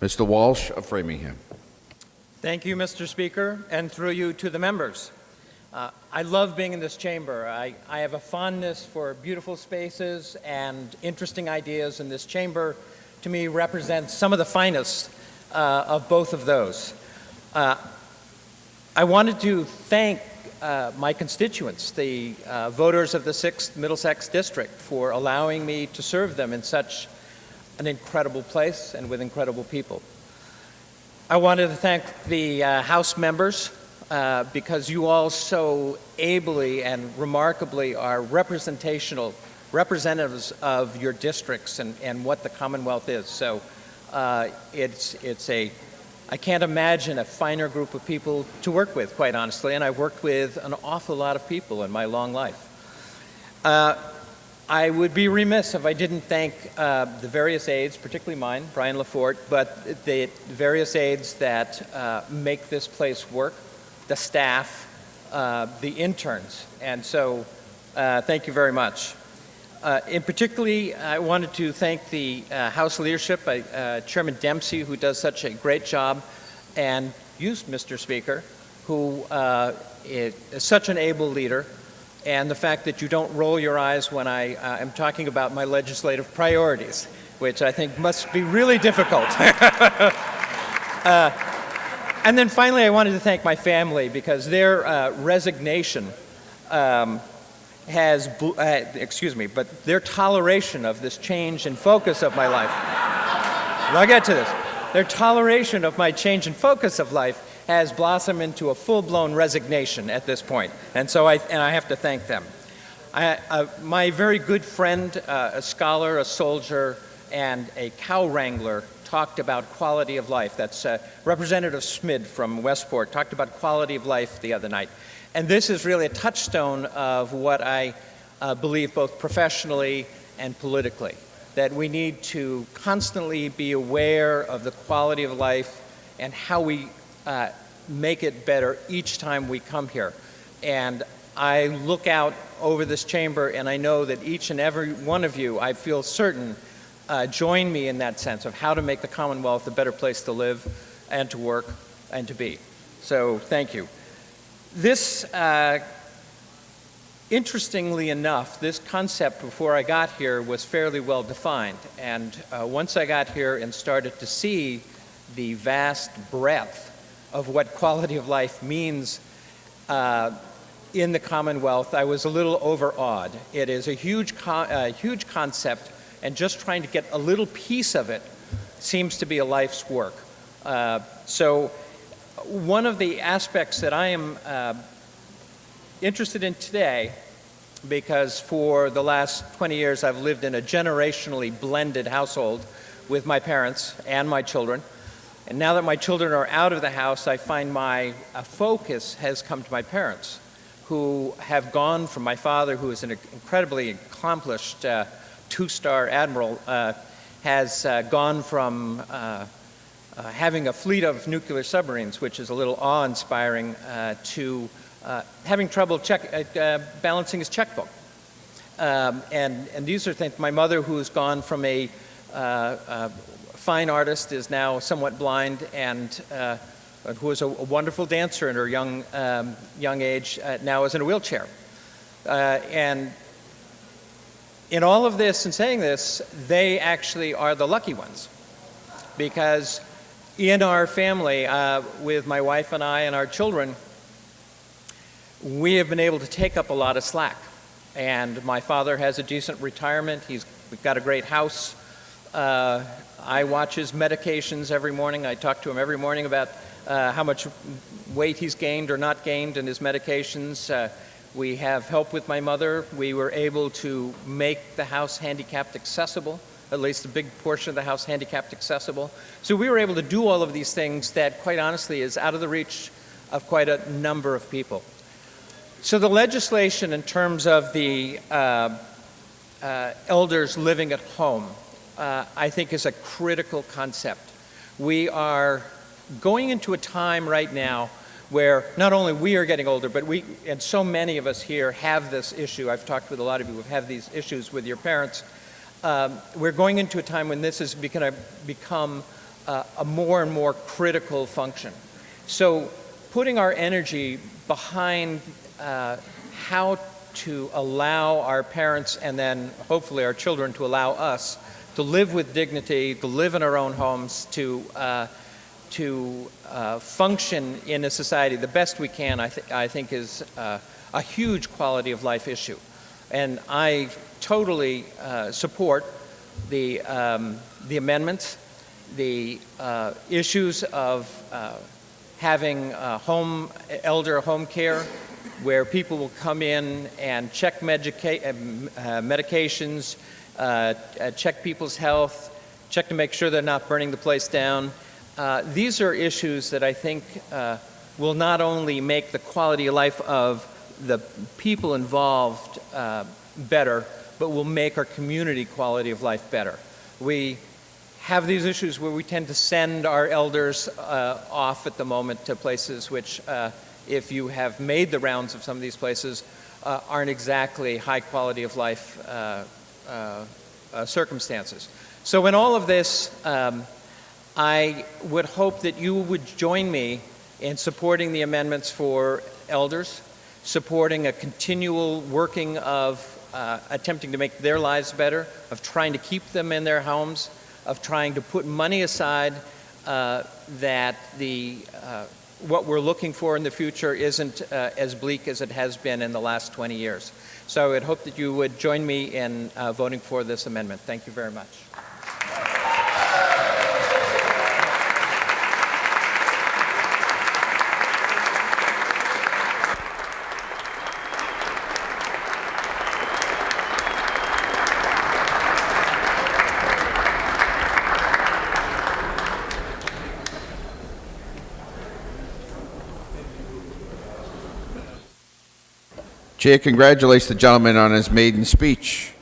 Mr. Walsh of Framingham. Thank you, Mr. Speaker, and through you to the members. I love being in this chamber. I have a fondness for beautiful spaces and interesting ideas, and this chamber, to me, represents some of the finest of both of those. I wanted to thank my constituents, the voters of the 6th Middlesex District, for allowing me to serve them in such an incredible place and with incredible people. I wanted to thank the House members because you all so ably and remarkably are representatives of your districts and what the Commonwealth is. So I can't imagine a finer group of people to work with, quite honestly, and I've worked with an awful lot of people in my long life. I would be remiss if I didn't thank the various aides, particularly mine, Brian Lafort, but the various aides that make this place work, the staff, the interns, and so thank you very much. In particularly, I wanted to thank the House leadership, Chairman Dempsey, who does such a great job, and you, Mr. Speaker, who is such an able leader, and the fact that you don't roll your eyes when I am talking about my legislative priorities, which I think must be really difficult. And then finally, I wanted to thank my family because their resignation but their toleration of this change in focus of my life, and I'll get to this, their toleration of my change in focus of life has blossomed into a full-blown resignation at this point, and so I have to thank them. My very good friend, a scholar, a soldier, and a cow wrangler talked about quality of life. That's Representative Smid from Westport talked about quality of life the other night. And this is really a touchstone of what I believe both professionally and politically, that we need to constantly be aware of the quality of life and how we make it better each time we come here. And I look out over this chamber and I know that each and every one of you, I feel certain, join me in that sense of how to make the Commonwealth a better place to live and to work and to be. So thank you. This, interestingly enough, this concept before I got here was fairly well defined. And once I got here and started to see the vast breadth of what quality of life means in the Commonwealth, I was a little overawed. It is a huge concept, and just trying to get a little piece of it seems to be a life's work. So one of the aspects that I am interested in today, because for the last 20 years I've lived in a generationally blended household with my parents and my children, and now that my children are out of the house, I find my focus has come to my parents, who have gone from my father, who is an incredibly accomplished two-star admiral, has gone from having a fleet of nuclear submarines, which is a little awe-inspiring, to having trouble balancing his checkbook. And these are things. My mother, who's gone from a fine artist, is now somewhat blind, and who was a wonderful dancer in her young age, now is in a wheelchair. And in all of this and saying this, they actually are the lucky ones, because in our family, with my wife and I and our children, we have been able to take up a lot of slack. And my father has a decent retirement. We've got a great house. I watch his medications every morning. I talk to him every morning about how much weight he's gained or not gained in his medications. We have help with my mother. We were able to make the house handicapped accessible, at least a big portion of the house handicapped accessible. So we were able to do all of these things that, quite honestly, is out of the reach of quite a number of people. So the legislation in terms of the elders living at home, I think is a critical concept. We are going into a time right now where not only we are getting older, but we, and so many of us here, have this issue. I've talked with a lot of you who have these issues with your parents. We're going into a time when this is going to become a more and more critical function. So putting our energy behind how to allow our parents and then hopefully our children to allow us to live with dignity, to live in our own homes, to function in a society the best we can, I think is a huge quality of life issue. And I totally support the amendments, the issues of having elder home care, where people will come in and check medications, check people's health, check to make sure they're not burning the place down. These are issues that I think will not only make the quality of life of the people involved better, but will make our community quality of life better. We have these issues where we tend to send our elders off at the moment to places which, if you have made the rounds of some of these places, aren't exactly high quality of life circumstances. So in all of this, I would hope that you would join me in supporting the amendments for elders, supporting a continual working of attempting to make their lives better, of trying to keep them in their homes, of trying to put money aside that what we're looking for in the future isn't as bleak as it has been in the last 20 years. So I would hope that you would join me in voting for this amendment. Thank you very much. Chair congratulates the gentleman on his maiden speech.